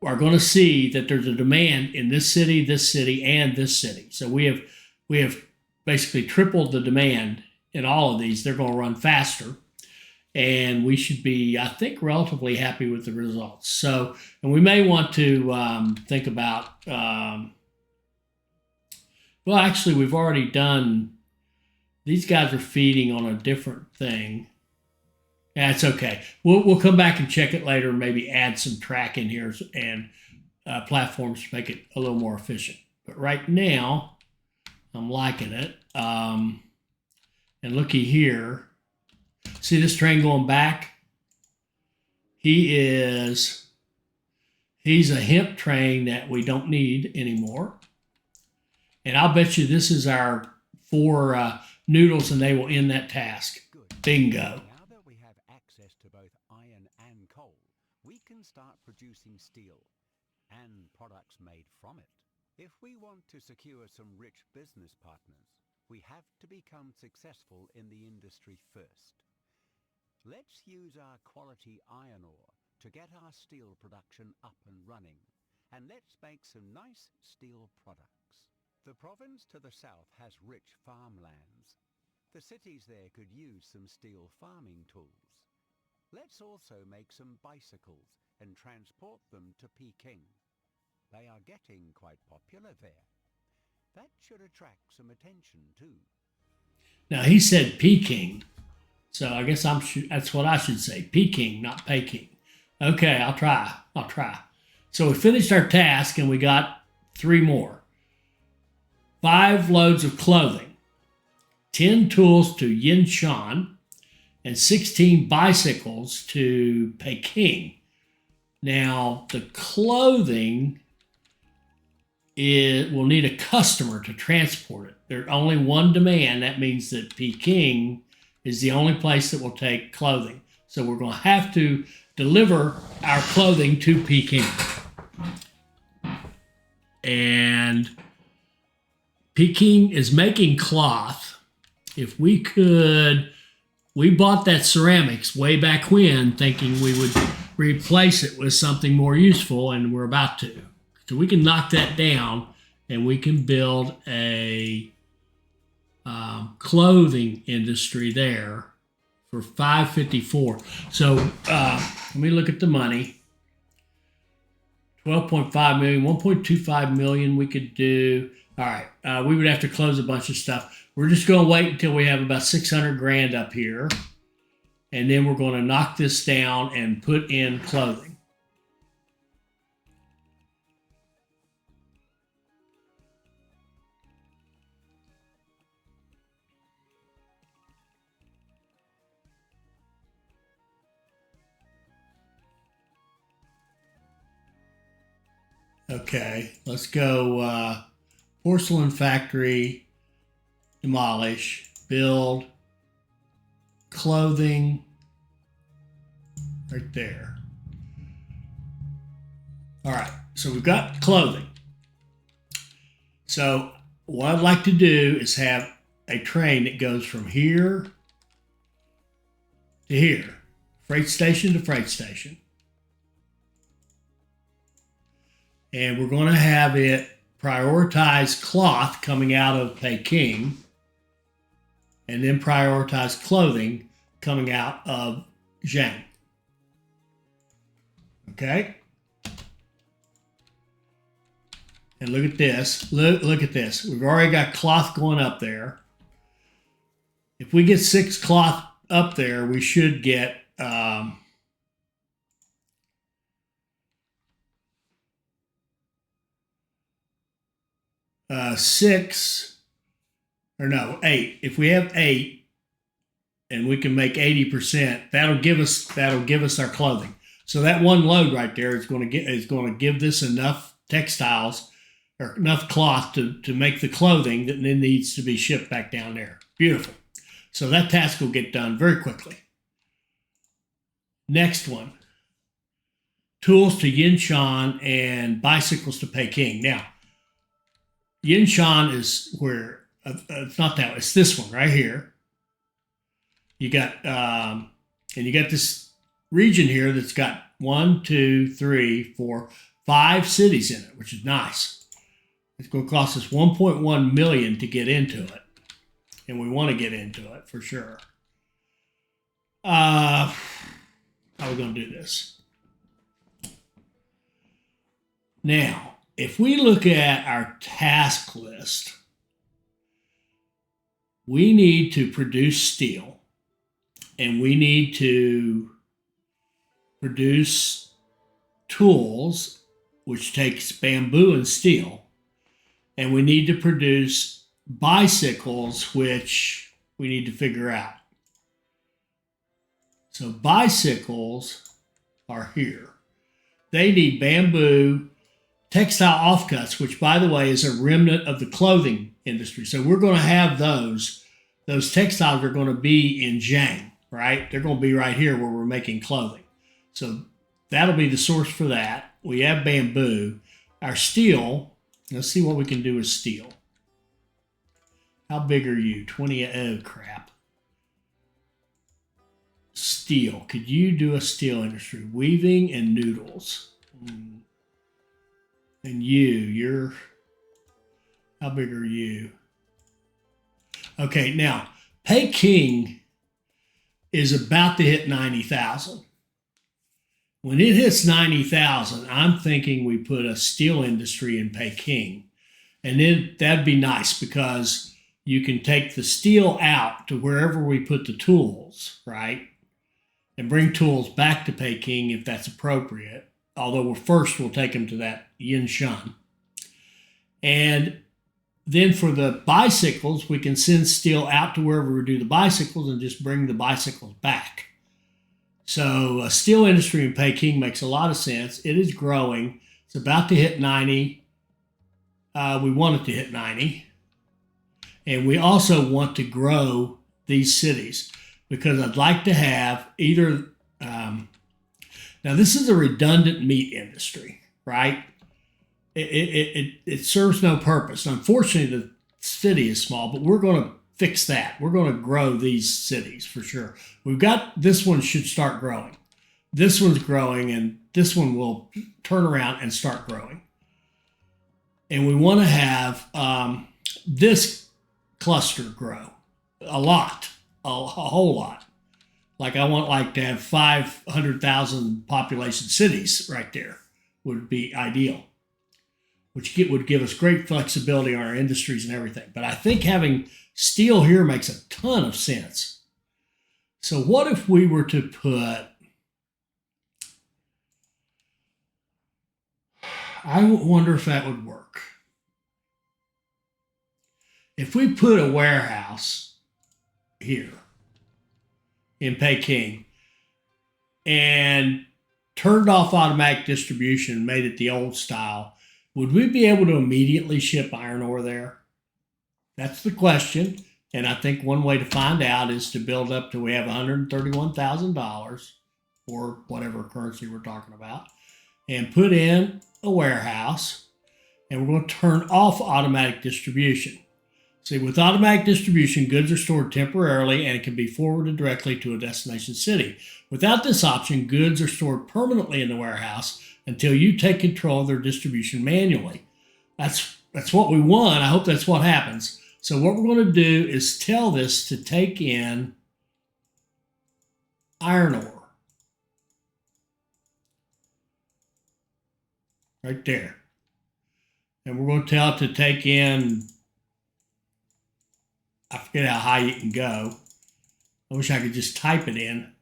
are going to see that there's a demand in this city, and this city. So we have basically tripled the demand in all of these. They're going to run faster, and we should be, I think, relatively happy with the results. So, and we may want to think about, well, actually, we've already done, these guys are feeding on a different thing. That's okay. We'll come back and check it later and maybe add some track in here and platforms to make it a little more efficient. But right now, I'm liking it. And looky here. See this train going back? He's a hemp train that we don't need anymore. And I'll bet you this is our 4 noodles and they will end that task. Bingo. Now that we have access to both iron and coal, we can start producing steel and products made from it. If we want to secure some rich business partners, we have to become successful in the industry first. Let's use our quality iron ore to get our steel production up and running, and let's make some nice steel products. The province to the south has rich farmlands. The cities there could use some steel farming tools. Let's also make some bicycles and transport them to Peking. They are getting quite popular there. That should attract some attention too. Now he said Peking, so I guess that's what I should say. Peking, not Peking. Okay, I'll try. So we finished our task and we got 3 more. 5 loads of clothing, 10 tools to Yinshan, and 16 bicycles to Peking. Now the clothing, it will need a customer to transport it. There's only one demand. That means that Peking is the only place that will take clothing. So we're going to have to deliver our clothing to Peking. And Peking is making cloth. If we could, we bought that ceramics way back when thinking we would replace it with something more useful, and we're about to. So we can knock that down and we can build a clothing industry there for 554. So let me look at the money. 12.5 million, 1.25 million we could do. All right, we would have to close a bunch of stuff. We're just going to wait until we have about 600 grand up here, and then we're going to knock this down and put in clothing. Okay, let's go porcelain factory, demolish, build, clothing, right there. All right, so we've got clothing. So what I'd like to do is have a train that goes from here to here, freight station to freight station. And we're going to have it prioritize cloth coming out of Peking, and then prioritize clothing coming out of Zhang. Okay? And look at this. Look at this. We've already got cloth going up there. If we get 6 cloth up there, we should get 8. If we have 8 and we can make 80%, that'll give us our clothing. So that one load right there is going to give this enough textiles or enough cloth to make the clothing that then needs to be shipped back down there. Beautiful. So that task will get done very quickly. Next one. Tools to Yinshan and bicycles to Peking. Now, Yinshan is where, it's not that, it's this one right here. You got, and you got this region here that's got 1, 2, 3, 4, 5 cities in it, which is nice. It's going to cost us 1.1 million to get into it. And we want to get into it for sure. How are we going to do this? Now, if we look at our task list, we need to produce steel, and we need to produce tools, which takes bamboo and steel, and we need to produce bicycles, which we need to figure out. So bicycles are here. They need bamboo, textile offcuts, which, by the way, is a remnant of the clothing industry. So we're going to have those. Those textiles are going to be in Zhang, right? They're going to be right here where we're making clothing. So that'll be the source for that. We have bamboo. Our steel, let's see what we can do with steel. How big are you? 20, oh crap. Steel, could you do a steel industry? Weaving and noodles. And you're, how big are you? Okay, now, Peking is about to hit 90,000. When it hits 90,000, I'm thinking we put a steel industry in Peking. And then that'd be nice because you can take the steel out to wherever we put the tools, right? And bring tools back to Peking if that's appropriate. Although first we'll take them to that Yinshan. And then for the bicycles, we can send steel out to wherever we do the bicycles and just bring the bicycles back. So a steel industry in Peking makes a lot of sense. It is growing. It's about to hit 90. We want it to hit 90. And we also want to grow these cities because I'd like to have either, now this is a redundant meat industry, right? It serves no purpose. Unfortunately, the city is small, but we're going to fix that. We're going to grow these cities for sure. We've got, this one should start growing. This one's growing, and this one will turn around and start growing. And we want to have this cluster grow a lot, a whole lot. Like I want like to have 500,000 population cities right there would be ideal, which would give us great flexibility on our industries and everything. But I think having steel here makes a ton of sense. So what if we were to put, I wonder if that would work. If we put a warehouse here in Peking and turned off automatic distribution, made it the old style, would we be able to immediately ship iron ore there? That's the question. And I think one way to find out is to build up till we have $131,000 or whatever currency we're talking about and put in a warehouse, and we're going to turn off automatic distribution. See, with automatic distribution, goods are stored temporarily and it can be forwarded directly to a destination city. Without this option, goods are stored permanently in the warehouse until you take control of their distribution manually. That's what we want. I hope that's what happens. So what we're going to do is tell this to take in iron ore. Right there. And we're going to tell it to take in, I forget how high you can go. I wish I could just type it in.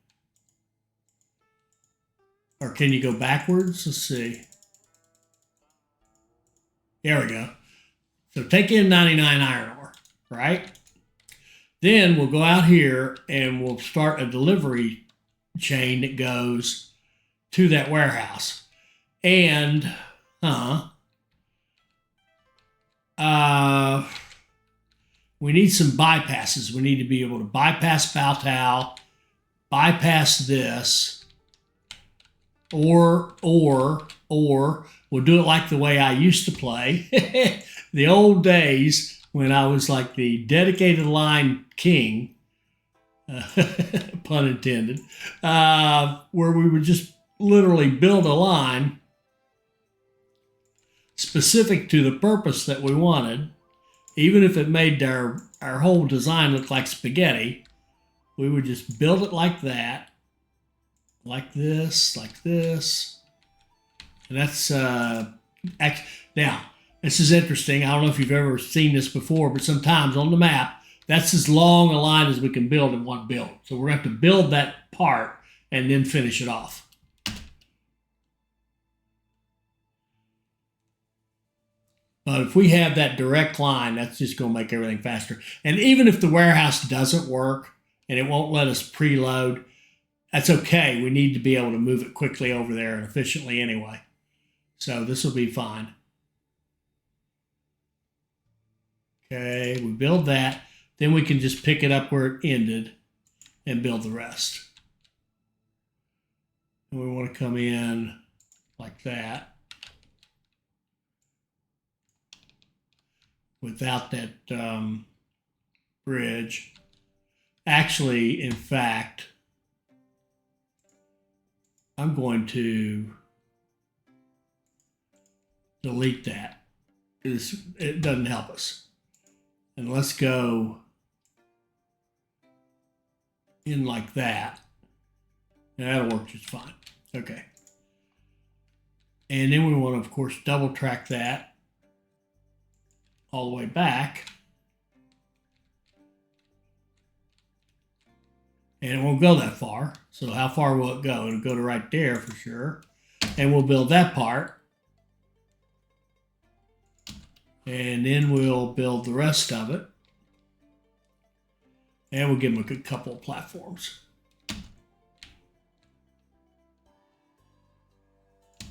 Or can you go backwards? Let's see. There we go. So take in 99 iron ore, right? Then we'll go out here and we'll start a delivery chain that goes to that warehouse. And, we need some bypasses. We need to be able to bypass Baotao, bypass this, or we'll do it like the way I used to play. The old days when I was like the dedicated line king, pun intended, where we would just literally build a line specific to the purpose that we wanted. Even if it made our whole design look like spaghetti, we would just build it like that, like this. And that's, now, this is interesting. I don't know if you've ever seen this before, but sometimes on the map, that's as long a line as we can build in one build. So we're going to have to build that part and then finish it off. But if we have that direct line, that's just going to make everything faster. And even if the warehouse doesn't work and it won't let us preload, that's okay. We need to be able to move it quickly over there and efficiently anyway. So this will be fine. Okay, we build that. Then we can just pick it up where it ended and build the rest. And we want to come in like that. Without that bridge. Actually, in fact, I'm going to delete that. It doesn't help us. And let's go in like that. And that'll work just fine. Okay. And then we want to, of course, double track that all the way back. And it won't go that far. So how far will it go? It'll go to right there for sure. And we'll build that part. And then we'll build the rest of it. And we'll give them a good couple of platforms.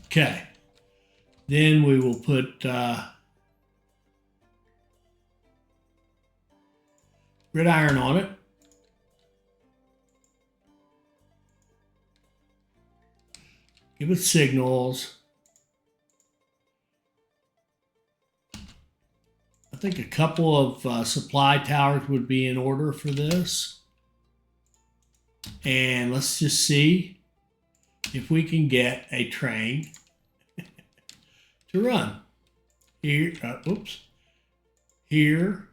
Okay. Then we will put gridiron on it. Give it signals. I think a couple of supply towers would be in order for this. And let's just see if we can get a train to run. here, here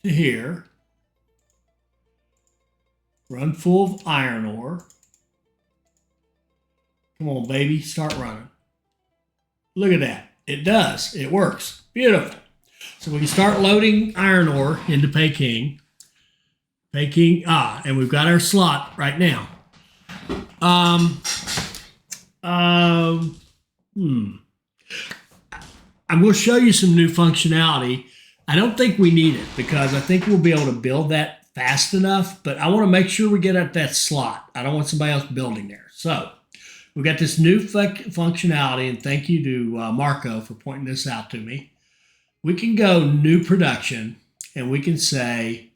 to here. Run full of iron ore. Come on, baby, start running. Look at that. It does. It works. Beautiful. So we can start loading iron ore into Peking. And we've got our slot right now. I'm going to show you some new functionality. I don't think we need it because I think we'll be able to build that fast enough, but I want to make sure we get at that slot. I don't want somebody else building there. So we've got this new functionality, and thank you to Marco for pointing this out to me. We can go new production, and we can say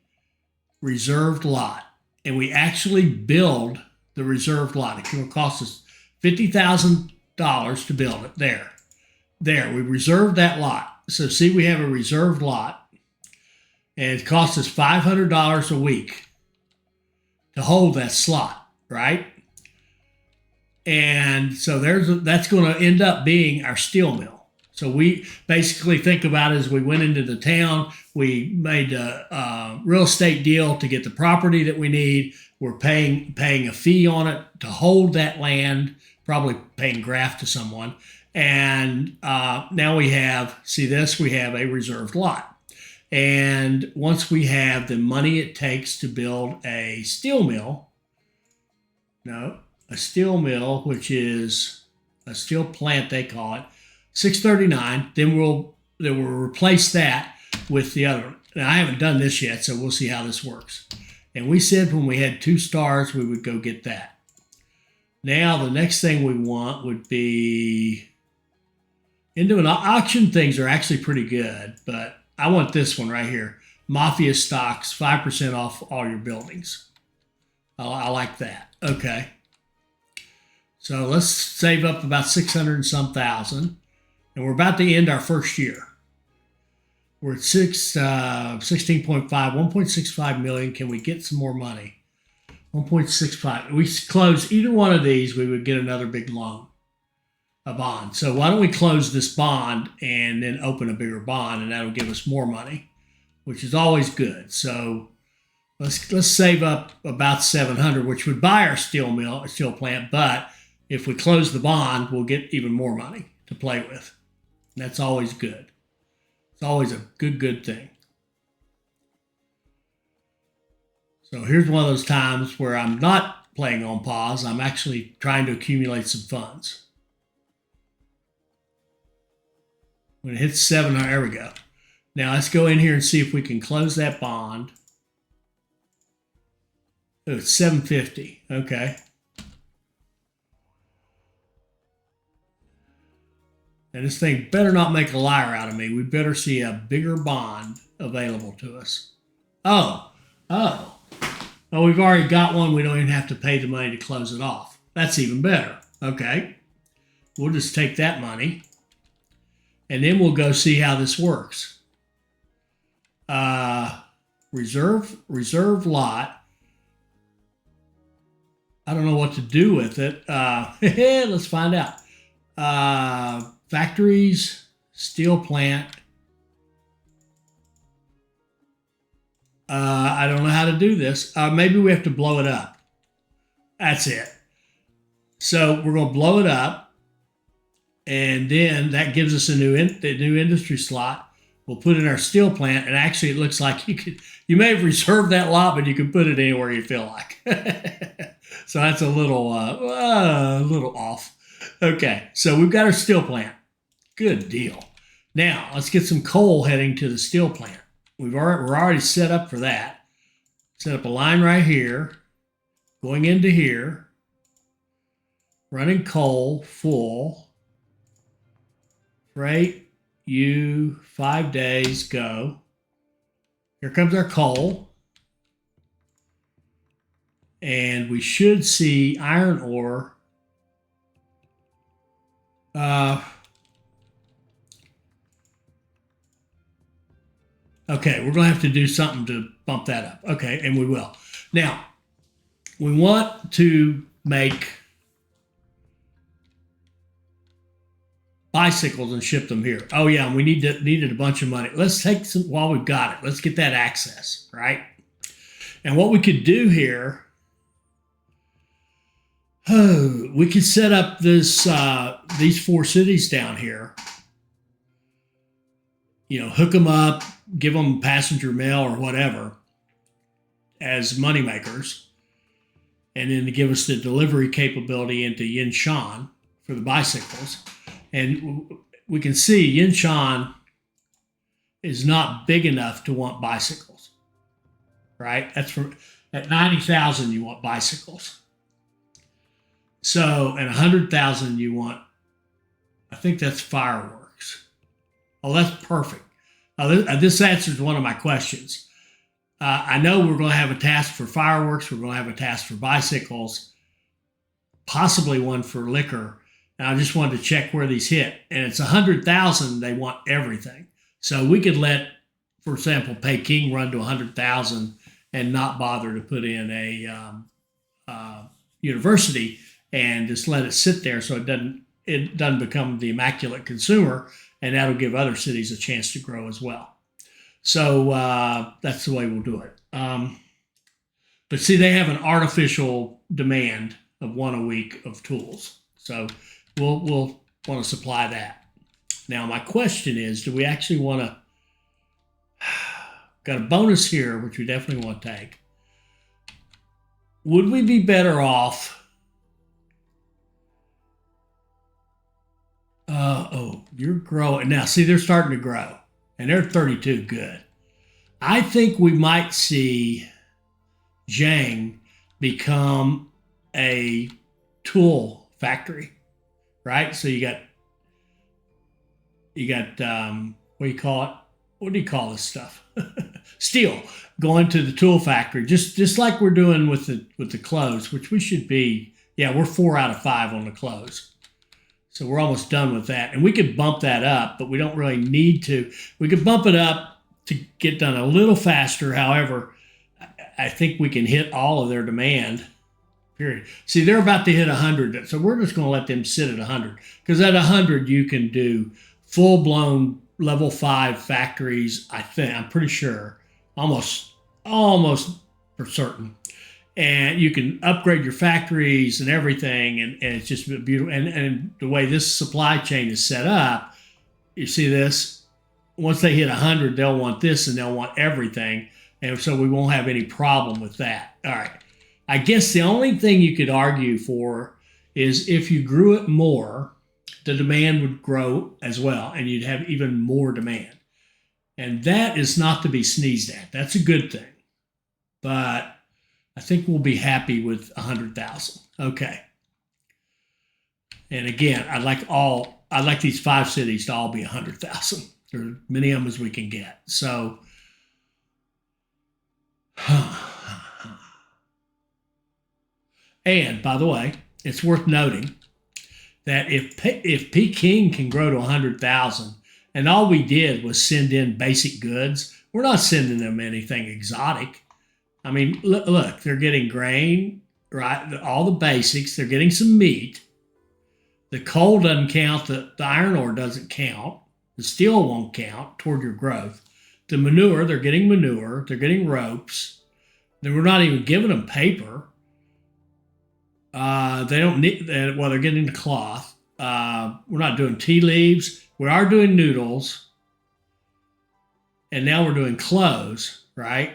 reserved lot, and we actually build the reserved lot. It's going to cost us $50,000 to build it. There, we reserved that lot. So see, we have a reserved lot, and it costs us $500 a week to hold that slot, right? And so that's going to end up being our steel mill. So we basically think about it as we went into the town, we made a real estate deal to get the property that we need. We're paying a fee on it to hold that land, probably paying graft to someone. And now we have a reserved lot. And once we have the money it takes to build a steel mill, which is a steel plant, they call it, 639, then we'll replace that with the other one. Now, I haven't done this yet, so we'll see how this works. And we said when we had 2 stars, we would go get that. Now, the next thing we want would be into an auction. Things are actually pretty good, but I want this one right here. Mafia stocks, 5% off all your buildings. I like that. Okay. So let's save up about 600 and some thousand. And we're about to end our first year. We're at 16.5, 1.65 million. Can we get some more money? 1.65. We close either one of these, we would get another big loan, a bond. So why don't we close this bond and then open a bigger bond, and that'll give us more money, which is always good. So let's save up about 700, which would buy our steel plant. But if we close the bond, we'll get even more money to play with. And that's always good. It's always a good thing. So here's one of those times where I'm not playing on pause. I'm actually trying to accumulate some funds. When it hits 700, there we go. Now let's go in here and see if we can close that bond. Oh, it's 750. Okay. And this thing better not make a liar out of me. We better see a bigger bond available to us. Oh, we've already got one. We don't even have to pay the money to close it off. That's even better. Okay. We'll just take that money, and then we'll go see how this works. Reserve lot. I don't know what to do with it. Let's find out. Factories, steel plant. I don't know how to do this. Maybe we have to blow it up. That's it. So we're going to blow it up, and then that gives us a new industry slot. We'll put in our steel plant, and actually it looks like you may have reserved that lot, but you can put it anywhere you feel like. So that's a little off. Okay, so we've got our steel plant. Good deal. Now let's get some coal heading to the steel plant. We're already set up for that. Set up a line right here, going into here, running coal full. Freight, 5 days, go. Here comes our coal. And we should see iron ore. Okay, we're going to have to do something to bump that up. Okay, and we will. Now, we want to make bicycles and ship them here. Oh yeah, and we needed a bunch of money. Let's take some while we've got it. Let's get that access, right? And what we could do here, we could set up these 4 cities down here. Hook them up, give them passenger mail or whatever as moneymakers, and then to give us the delivery capability into Yinshan for the bicycles. And we can see Yinshan is not big enough to want bicycles, right? At 90,000 you want bicycles. So at 100,000 you want, I think that's fireworks. Oh, that's perfect. This answers one of my questions. I know we're going to have a task for fireworks. We're going to have a task for bicycles, possibly one for liquor. And I just wanted to check where these hit. And it's 100,000. They want everything. So we could let, for example, Peking run to 100,000 and not bother to put in a university and just let it sit there so it doesn't become the immaculate consumer. And that'll give other cities a chance to grow as well. So that's the way we'll do it. But see, they have an artificial demand of 1 a week of tools. So we'll want to supply that. Now, my question is, do we actually want to, got a bonus here, which we definitely want to take. Would we be better off? You're growing. Now, see, they're starting to grow. And they're 32 good. I think we might see Zhang become a tool factory, right? So you got what do you call it? What do you call this stuff? Steel going to the tool factory, just like we're doing with the clothes, which we should be. Yeah, we're 4 out of 5 on the clothes. So we're almost done with that. And we could bump that up, but we don't really need to. We could bump it up to get done a little faster. However, I think we can hit all of their demand, period. See, they're about to hit 100. So we're just going to let them sit at 100. Because at 100, you can do full-blown level 5 factories, I'm pretty sure. Almost for certain. And you can upgrade your factories and everything, and it's just beautiful. And the way this supply chain is set up, you see this, once they hit 100, they'll want this and they'll want everything. And so we won't have any problem with that. All right. I guess the only thing you could argue for is if you grew it more, the demand would grow as well, and you'd have even more demand. And that is not to be sneezed at. That's a good thing. But I think we'll be happy with 100,000. Okay. And again, I'd like these 5 cities to all be 100,000. There are many of them as we can get. So, and by the way, it's worth noting that if Peking can grow to 100,000, and all we did was send in basic goods, we're not sending them anything exotic. I mean, look, they're getting grain, right? All the basics. They're getting some meat. The coal doesn't count. The iron ore doesn't count. The steel won't count toward your growth. The manure, they're getting manure. They're getting ropes. Then we're not even giving them paper. They don't need, well, they're getting the cloth. We're not doing tea leaves. We are doing noodles. And now we're doing clothes, right?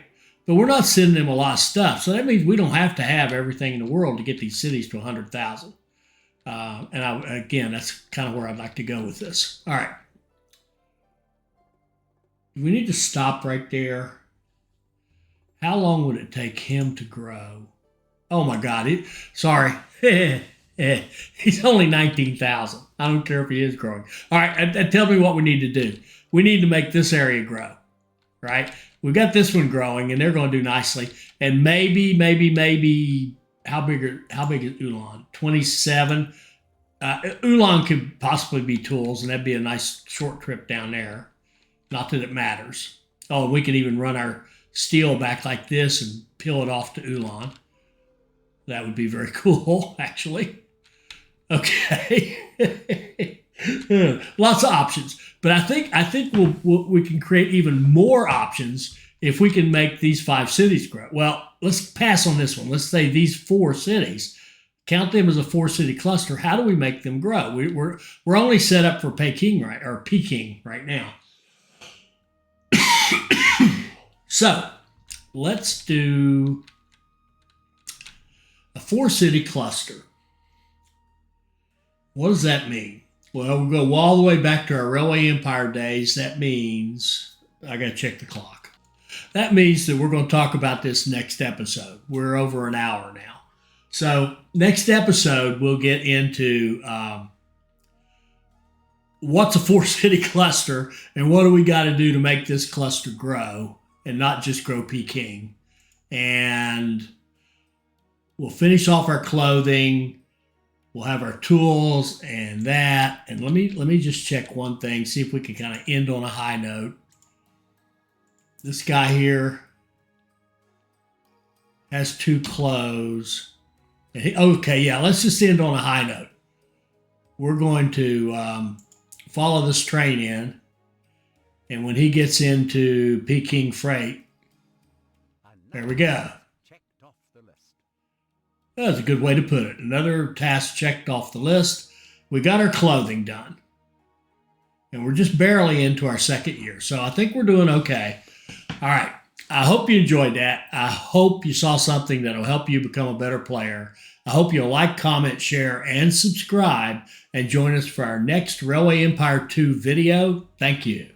But we're not sending them a lot of stuff. So that means we don't have to have everything in the world to get these cities to 100,000. Again, that's kind of where I'd like to go with this. All right. We need to stop right there. How long would it take him to grow? Oh my God. Sorry. He's only 19,000. I don't care if he is growing. All right. Tell me what we need to do. We need to make this area grow, right? We've got this one growing, and they're going to do nicely. And maybe, how big is Ulan? 27. Ulan could possibly be tools, and that'd be a nice short trip down there. Not that it matters. Oh, we could even run our steel back like this and peel it off to Ulan. That would be very cool, actually. Okay. Lots of options, but I think we can create even more options if we can make these 5 cities grow. Well, let's pass on this one. Let's say these 4 cities, count them as a 4 city cluster. How do we make them grow? We're only set up for Peking right now. So let's do a 4 city cluster. What does that mean? Well, we'll go all the way back to our Railway Empire days. That means, I got to check the clock. That means that we're going to talk about this next episode. We're over an hour now. So, next episode, we'll get into what's a 4 city cluster and what do we got to do to make this cluster grow and not just grow Peking. And we'll finish off our clothing. We'll have our tools and that. And let me just check one thing, see if we can kind of end on a high note. This guy here has 2 clothes. Okay, yeah, let's just end on a high note. We're going to follow this train in. And when he gets into Peking Freight, there we go. That's a good way to put it. Another task checked off the list. We got our clothing done. And we're just barely into our 2nd year. So I think we're doing okay. All right. I hope you enjoyed that. I hope you saw something that'll help you become a better player. I hope you'll like, comment, share, and subscribe and join us for our next Railway Empire 2 video. Thank you.